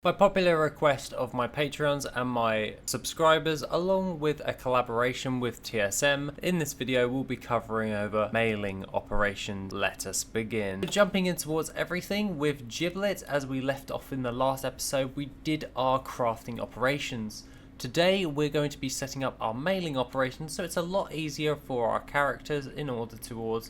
By popular request of my Patreons and my subscribers, along with a collaboration with TSM, in this video we'll be covering over mailing operations. Let us begin. Jumping in towards everything with 𝐵𝐻𝐿, as we left off in the last episode, we did our crafting operations. Today we're going to be setting up our mailing operations, so it's a lot easier for our characters in order to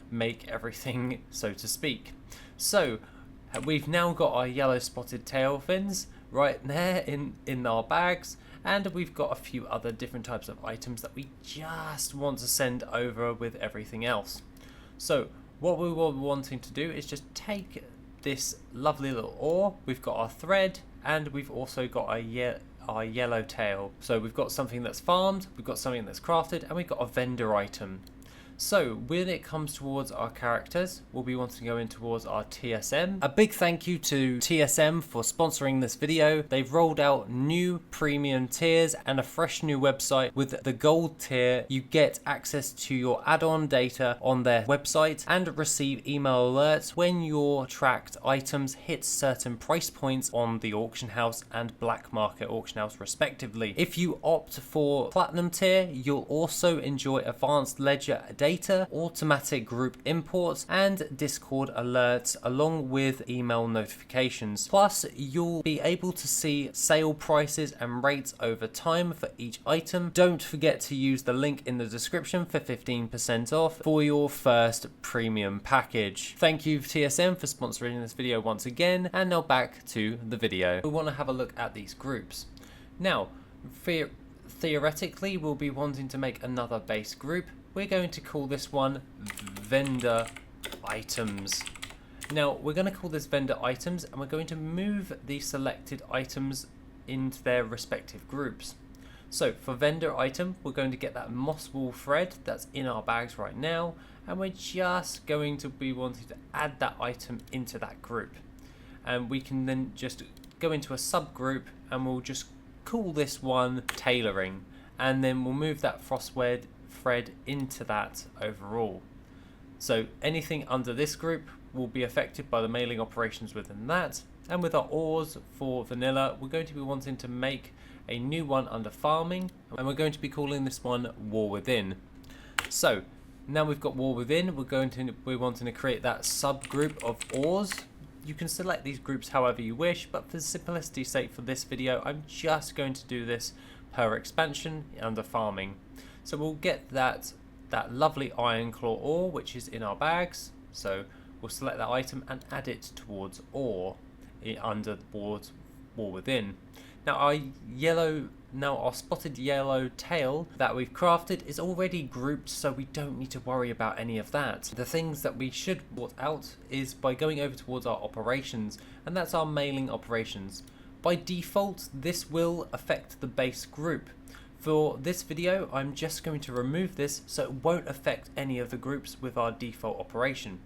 make everything, so to speak. So we've now got our yellow spotted tail fins right there in our bags, and we've got a few other different types of items that we just want to send over with everything else. So what we were wanting to do is just take this lovely little ore. We've got our thread, and we've also got our yellow tail. So we've got something that's farmed, we've got something that's crafted, and we've got a vendor item. So when it comes towards our characters, we'll be wanting to go in towards our TSM. A big thank you to TSM for sponsoring this video. They've rolled out new premium tiers and a fresh new website. With the gold tier, you get access to your add-on data on their website and receive email alerts when your tracked items hit certain price points on the auction house and black market auction house respectively. If you opt for platinum tier, you'll also enjoy advanced ledger data, automatic group imports, and Discord alerts, along with email notifications. Plus, you'll be able to see sale prices and rates over time for each item. Don't forget to use the link in the description for 15% off for your first premium package. Thank you TSM for sponsoring this video once again, and now back to the video. We want to have a look at these groups. Now, theoretically, we'll be wanting to make another base group. We're going to call this one vendor items. Now we're going to call this vendor items, and we're going to move the selected items into their respective groups. So for vendor item, we're going to get that moss wool thread that's in our bags right now, and we're just going to be wanting to add that item into that group. And we can then just go into a subgroup, and we'll just call this one tailoring, and then we'll move that frostwed thread into that overall. So anything under this group will be affected by the mailing operations within that. And with our ores for vanilla, we're going to be wanting to make a new one under farming, and we're going to be calling this one War Within. So now we've got War Within, we're wanting to create that subgroup of ores. You can select these groups however you wish, but for simplicity's sake for this video, I'm just going to do this per expansion under farming. So we'll get that lovely iron claw ore, which is in our bags. So we'll select that item and add it towards ore under the War Within. Now our spotted yellow tail that we've crafted is already grouped, so we don't need to worry about any of that. The things that we should sort out is by going over towards our operations, and that's our mailing operations. By default, this will affect the base group. For this video, I'm just going to remove this so it won't affect any of the groups with our default operation.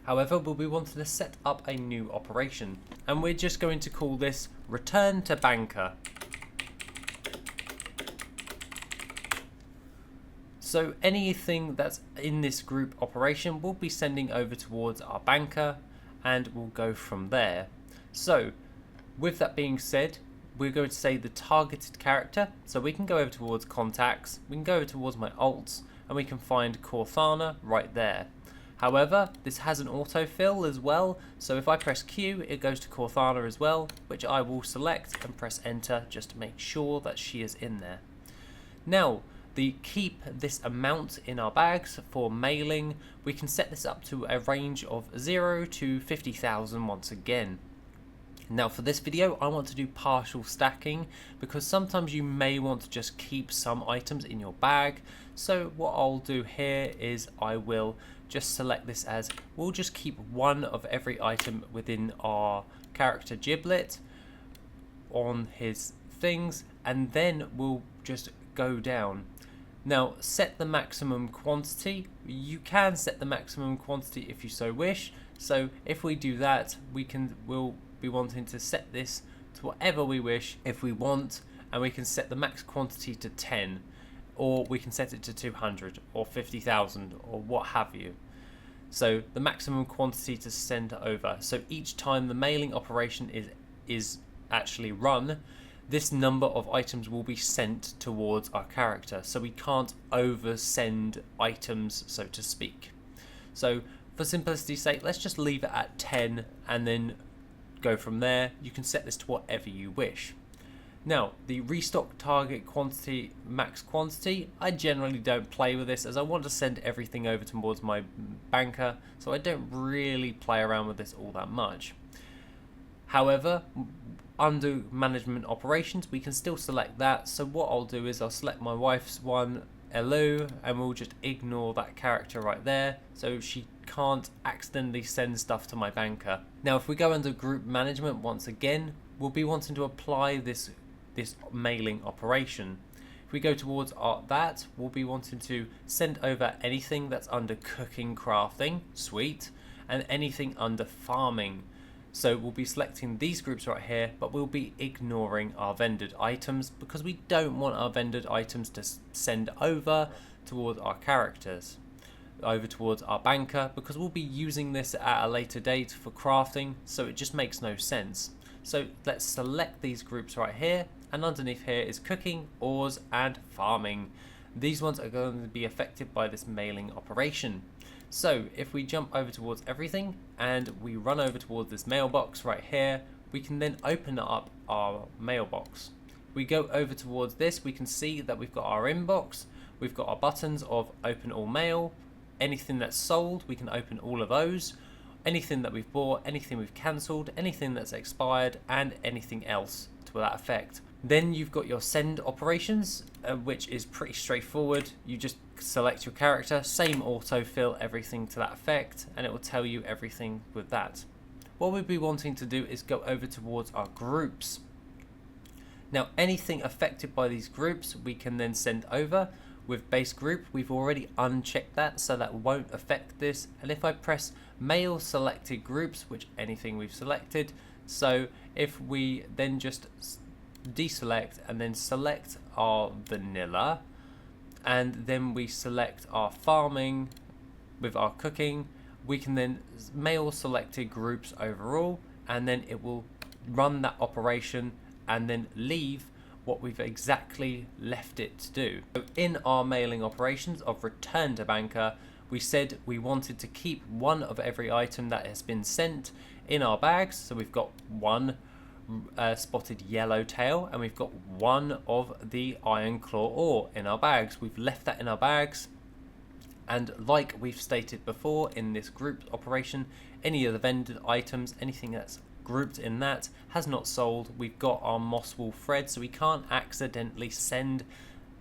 However, we'll be wanting to set up a new operation, and we're just going to call this Return to Banker. So anything that's in this group operation we'll be sending over towards our banker, and we'll go from there. So with that being said, we're going to say the targeted character, so we can go over towards contacts, we can go over towards my alts, and we can find Corthana right there. However, this has an autofill as well, so if I press Q, it goes to Corthana as well, which I will select and press enter just to make sure that she is in there. Now, keep this amount in our bags for mailing. We can set this up to a range of 0 to 50,000 once again. Now for this video, I want to do partial stacking, because sometimes you may want to just keep some items in your bag. So what I'll do here is I will just select this as, we'll just keep one of every item within our character 𝐵𝐻𝐿 on his things, and then we'll just go down. Now set the maximum quantity. You can set the maximum quantity if you so wish. So if we do that, we'll be wanting to set this to whatever we wish if we want, and we can set the max quantity to 10, or we can set it to 200 or 50,000 or what have you. So the maximum quantity to send over. So each time the mailing operation is is actually run, this number of items will be sent towards our character, so we can't over send items, so to speak. So for simplicity's sake, let's just leave it at 10 and then go from there. You can set this to whatever you wish. Now, the restock target quantity, max quantity, I generally don't play with this as I want to send everything over towards my banker, so I don't really play around with this all that much. However, under management operations, we can still select that, so what I'll do is I'll select my wife's one, 𝐵𝐀𝐿𝐿, and we'll just ignore that character right there, so she can't accidentally send stuff to my banker. Now, if we go under group management once again, we'll be wanting to apply this mailing operation. If we go towards that, we'll be wanting to send over anything that's under cooking, crafting, sweet, and anything under farming. So we'll be selecting these groups right here, but we'll be ignoring our vended items because we don't want our vended items to send over towards our characters, over towards our banker, because we'll be using this at a later date for crafting, so it just makes no sense. So let's select these groups right here, and underneath here is cooking, ores, and farming. These ones are going to be affected by this mailing operation. So if we jump over towards everything and we run over towards this mailbox right here, we can then open up our mailbox. We go over towards this, we can see that we've got our inbox, we've got our buttons of open all mail, anything that's sold, we can open all of those, anything that we've bought, anything we've cancelled, anything that's expired, and anything else to that effect. Then you've got your send operations, which is pretty straightforward. You just select your character, same autofill, everything to that effect, and it will tell you everything with that. What we'd be wanting to do is go over towards our groups. Now, anything affected by these groups, we can then send over. With base group, we've already unchecked that, so that won't affect this. And if I press mail selected groups, which anything we've selected, so if we then just deselect and then select our vanilla, and then we select our farming with our cooking, we can then mail selected groups overall, and then it will run that operation and then leave what we've exactly left it to do. So in our mailing operations of return to banker, we said we wanted to keep one of every item that has been sent in our bags. So we've got one spotted yellowtail, and we've got one of the iron claw ore in our bags. We've left that in our bags, and like we've stated before in this group operation, any of the vended items, anything that's grouped in that has not sold. We've got our moss wool thread, so we can't accidentally send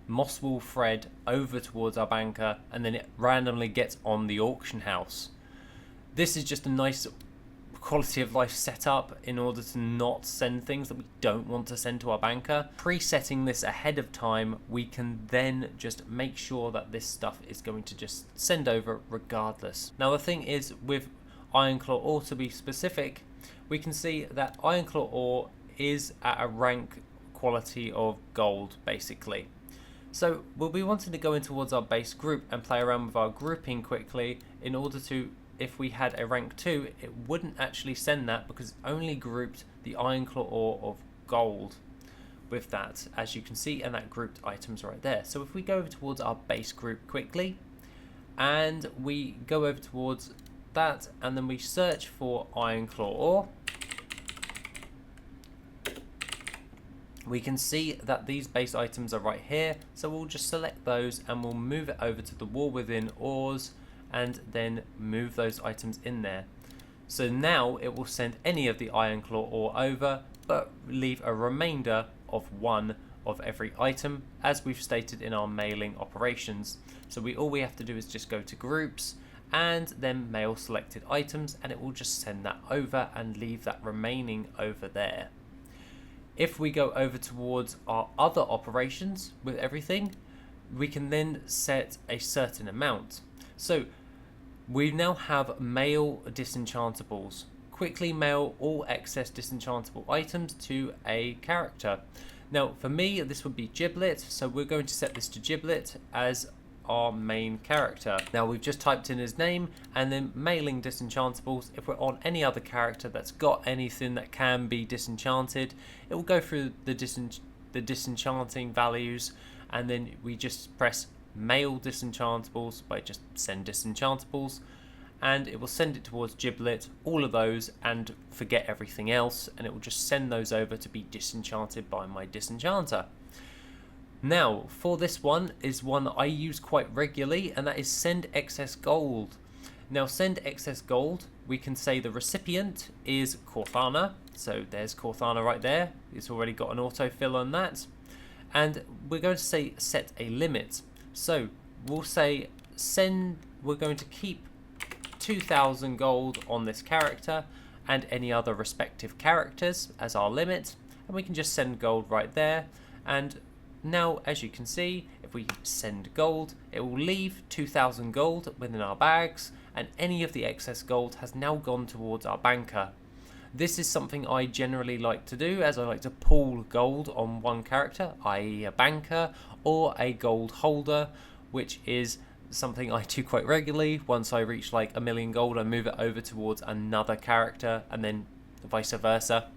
moss wool thread over towards our banker and then it randomly gets on the auction house. This is just a nice quality of life setup in order to not send things that we don't want to send to our banker. Presetting this ahead of time, we can then just make sure that this stuff is going to just send over regardless. Now the thing is, with iron claw ore, to be specific, we can see that iron claw ore is at a rank quality of gold basically. So we'll be wanting to go in towards our base group and play around with our grouping quickly in order to, if we had a rank 2, it wouldn't actually send that because it only grouped the iron claw ore of gold with that, as you can see, and that grouped items right there. So if we go over towards our base group quickly and we go over towards that and then we search for iron claw ore, we can see that these base items are right here, so we'll just select those and we'll move it over to the wall within ores and then move those items in there. So now it will send any of the iron claw ore over, but leave a remainder of one of every item, as we've stated in our mailing operations. So all we have to do is just go to groups and then mail selected items, and it will just send that over and leave that remaining over there. If we go over towards our other operations with everything, we can then set a certain amount. So we now have mail disenchantables. Quickly mail all excess disenchantable items to a character. Now for me, this would be 𝐵𝐀𝐿𝐿, so we're going to set this to 𝐵𝐿𝐿 as our main character. Now we've just typed in his name and then mailing disenchantables. If we're on any other character that's got anything that can be disenchanted, it will go through the disenchanting values, and then we just press mail disenchantables by just send disenchantables, and it will send it towards 𝐵𝐻𝐿𝐼t, all of those, and forget everything else, and it will just send those over to be disenchanted by my disenchanter. Now for this one is one that I use quite regularly, and that is send excess gold. Now send excess gold, we can say the recipient is 𝐵𝐿𝐼, so there's 𝐵𝐿𝐼 right there, it's already got an autofill on that, and we're going to say set a limit. So we'll say we're going to keep 2,000 gold on this character and any other respective characters as our limit, and we can just send gold right there. And now, as you can see, if we send gold, it will leave 2,000 gold within our bags, and any of the excess gold has now gone towards our banker. This is something I generally like to do, as I like to pool gold on one character, i.e. a banker or a gold holder, which is something I do quite regularly. Once I reach like 1,000,000 gold, I move it over towards another character, and then vice versa.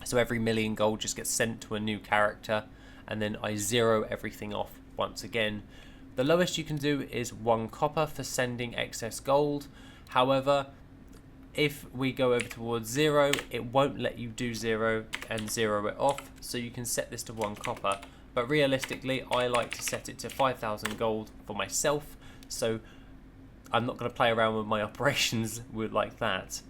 So every 1,000,000 gold just gets sent to a new character, and then I zero everything off once again. The lowest you can do is 1 copper for sending excess gold. However, if we go over towards 0, it won't let you do 0 and zero it off, so you can set this to 1 copper. But realistically, I like to set it to 5,000 gold for myself, so I'm not going to play around with my operations like that.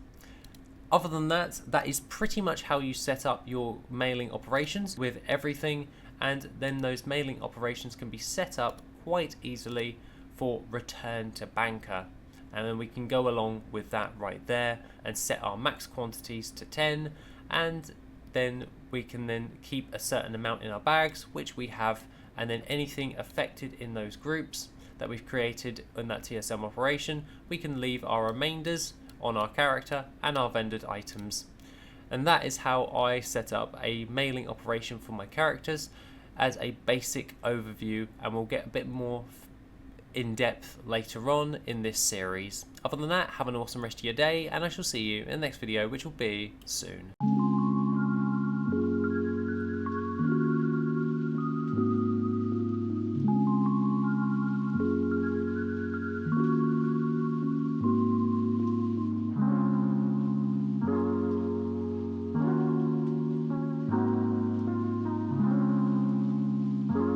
Other than that, that is pretty much how you set up your mailing operations with everything, and then those mailing operations can be set up quite easily for return to banker. And then we can go along with that right there and set our max quantities to 10, and then we can then keep a certain amount in our bags, which we have, and then anything affected in those groups that we've created in that TSM operation, we can leave our remainders on our character and our vended items. And that is how I set up a mailing operation for my characters as a basic overview, and we'll get a bit more in depth later on in this series. Other than that, have an awesome rest of your day, and I shall see you in the next video, which will be soon.